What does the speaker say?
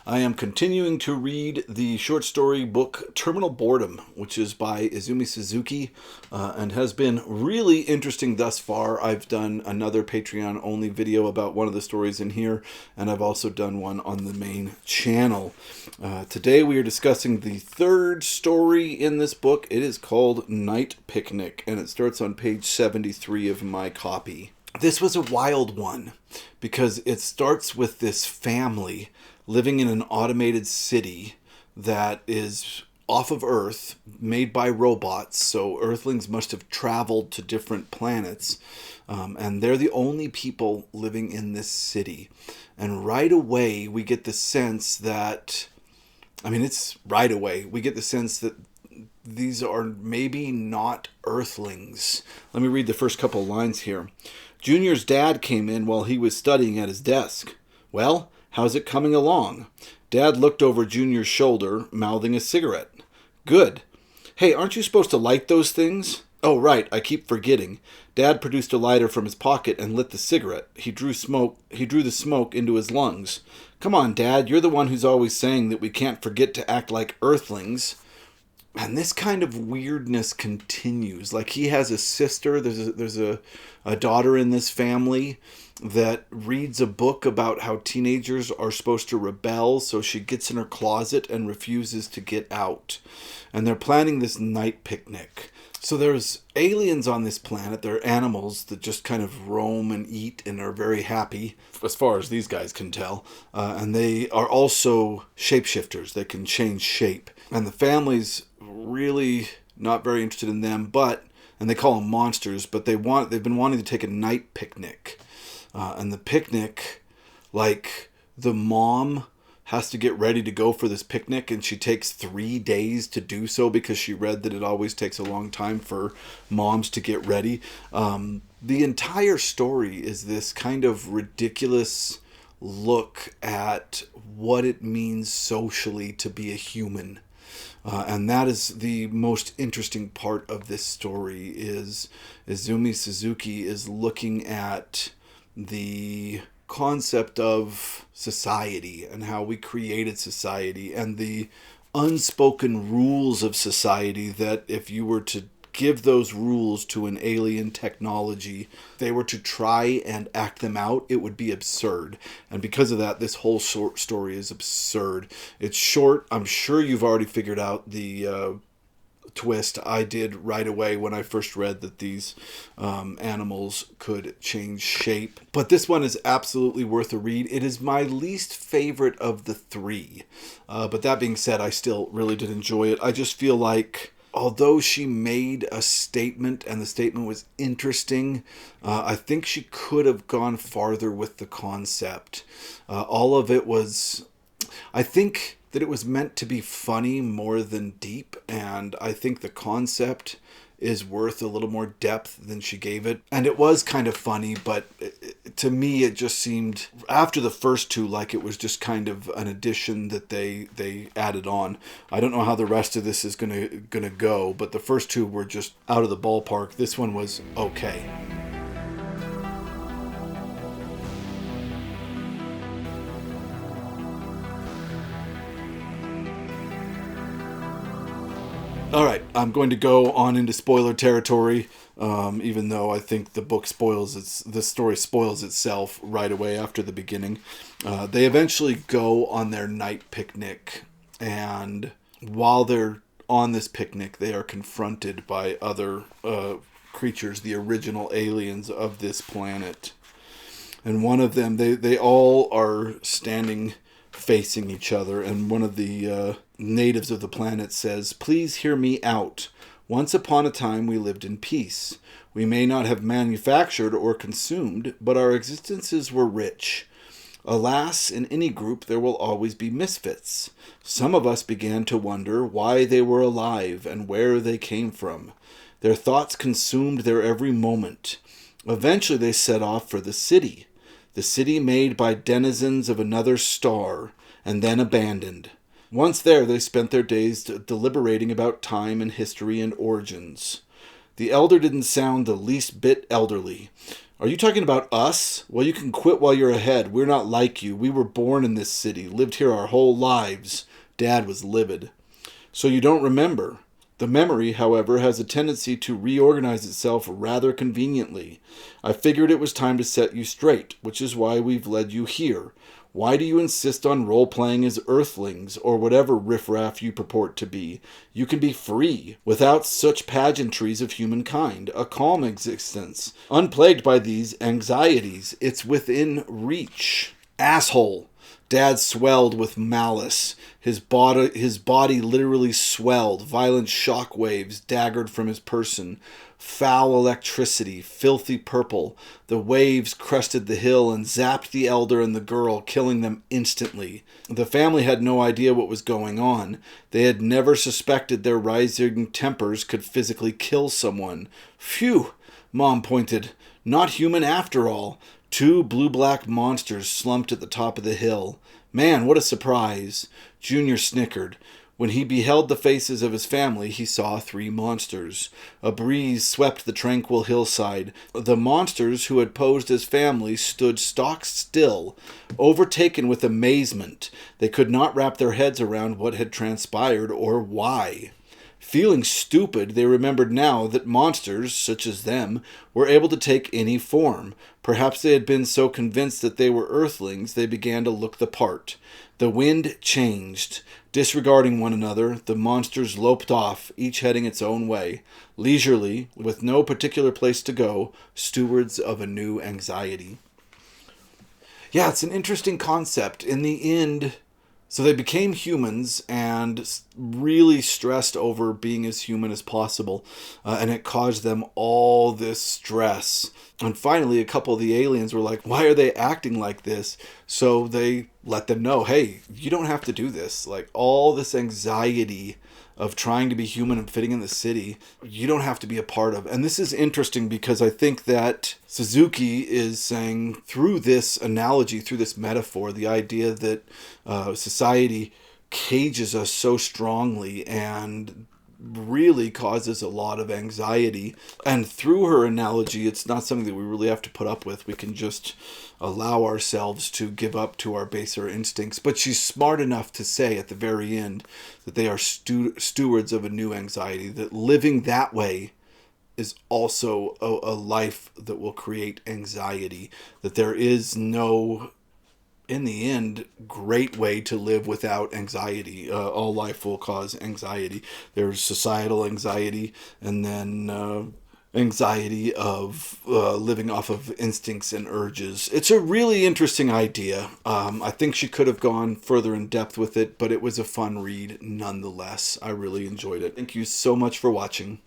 I am continuing to read the short story book Terminal Boredom, which is by Izumi Suzuki, and has been really interesting thus far. I've done another Patreon-only video about one of the stories in here, and I've also done one on the main channel. Today we are discussing the third story in this book. It is called Night Picnic, and it starts on page 73 of my copy. This was a wild one because it starts with this family living in an automated city that is off of Earth, made by robots, so Earthlings must have traveled to different planets, and they're the only people living in this city. And right away, we get the sense that, it's right away, we get the sense that these are maybe not Earthlings. Let me read the first couple lines here. Junior's dad came in while he was studying at his desk. Well, how's it coming along? Dad looked over Junior's shoulder, mouthing a cigarette. Good. Hey, aren't you supposed to light those things? Oh, right, I keep forgetting. Dad produced a lighter from his pocket and lit the cigarette. He drew the smoke into his lungs. Come on, Dad, you're the one who's always saying that we can't forget to act like Earthlings. And this kind of weirdness continues. Like, he has a sister, there's a daughter in this family that reads a book about how teenagers are supposed to rebel, so she gets in her closet and refuses to get out. And they're planning this night picnic. So there's aliens on this planet. They're animals that just kind of roam and eat and are very happy, as far as these guys can tell. And they are also shapeshifters. They can change shape. And the family's really not very interested in them, and they call them monsters, but they've been wanting to take a night picnic. And the picnic, the mom has to get ready to go for this picnic, and she takes 3 days to do so because she read that it always takes a long time for moms to get ready. The entire story is this kind of ridiculous look at what it means socially to be a human. And that is the most interesting part of this story. Is Izumi Suzuki is looking at the concept of society and how we created society and the unspoken rules of society that if you were to give those rules to an alien technology, they were to try and act them out, it would be absurd. And because of that, this whole short story is absurd. It's short. I'm sure you've already figured out the twist. I did right away when I first read that these animals could change shape. But this one is absolutely worth a read. It is my least favorite of the three. But that being said, I still really did enjoy it. I just feel like, although she made a statement and the statement was interesting, I think she could have gone farther with the concept. All of it was, I think that it was meant to be funny more than deep, and I think the concept is worth a little more depth than she gave it. And it was kind of funny, but to me it just seemed, after the first two, like it was just kind of an addition that they added on. I don't know how the rest of this is gonna go, but the first two were just out of the ballpark. This one was okay. All right, I'm going to go on into spoiler territory, even though I think the story spoils itself right away after the beginning. They eventually go on their night picnic, and while they're on this picnic, they are confronted by other creatures, the original aliens of this planet. And one of them, they all are standing facing each other, and one of the natives of the planet says, "Please hear me out. Once upon a time we lived in peace. We may not have manufactured or consumed, but our existences were rich. Alas, in any group there will always be misfits. Some of us began to wonder why they were alive and where they came from. Their thoughts consumed their every moment. Eventually they set off for the city made by denizens of another star, and then abandoned. Once there, they spent their days deliberating about time and history and origins. The elder didn't sound the least bit elderly. Are you talking about us? Well, you can quit while you're ahead. We're not like you. We were born in this city, lived here our whole lives. Dad was livid. So you don't remember. The memory, however, has a tendency to reorganize itself rather conveniently. I figured it was time to set you straight, which is why we've led you here. Why do you insist on role-playing as earthlings, or whatever riffraff you purport to be? You can be free, without such pageantries of humankind, a calm existence, unplagued by these anxieties. It's within reach. Asshole! Dad swelled with malice. His body literally swelled. Violent shock waves daggered from his person. Foul electricity, filthy purple. The waves crested the hill and zapped the elder and the girl, killing them instantly. The family had no idea what was going on. They had never suspected their rising tempers could physically kill someone. Phew! Mom pointed. Not human after all. Two blue-black monsters slumped at the top of the hill. Man, what a surprise. Junior snickered. When he beheld the faces of his family, he saw three monsters. A breeze swept the tranquil hillside. The monsters who had posed as family stood stock still, overtaken with amazement. They could not wrap their heads around what had transpired or why. Feeling stupid, they remembered now that monsters, such as them, were able to take any form. Perhaps they had been so convinced that they were earthlings, they began to look the part. The wind changed. Disregarding one another, the monsters loped off, each heading its own way, leisurely, with no particular place to go, stewards of a new anxiety. Yeah, it's an interesting concept. In the end, so they became humans and really stressed over being as human as possible. And it caused them all this stress. And finally, a couple of the aliens were like, why are they acting like this? So they let them know, hey, you don't have to do this. Like, all this anxiety of trying to be human and fitting in the city, you don't have to be a part of. And this is interesting because I think that Suzuki is saying through this analogy, through this metaphor, the idea that society cages us so strongly and really causes a lot of anxiety. And through her analogy, it's not something that we really have to put up with. We can just allow ourselves to give up to our baser instincts. But she's smart enough to say at the very end that they are stewards of a new anxiety, that living that way is also a life that will create anxiety, that there is no, in the end, great way to live without anxiety. All life will cause anxiety. There's societal anxiety, and then anxiety of living off of instincts and urges. It's a really interesting idea. I think she could have gone further in depth with it, but it was a fun read nonetheless. I really enjoyed it. Thank you so much for watching.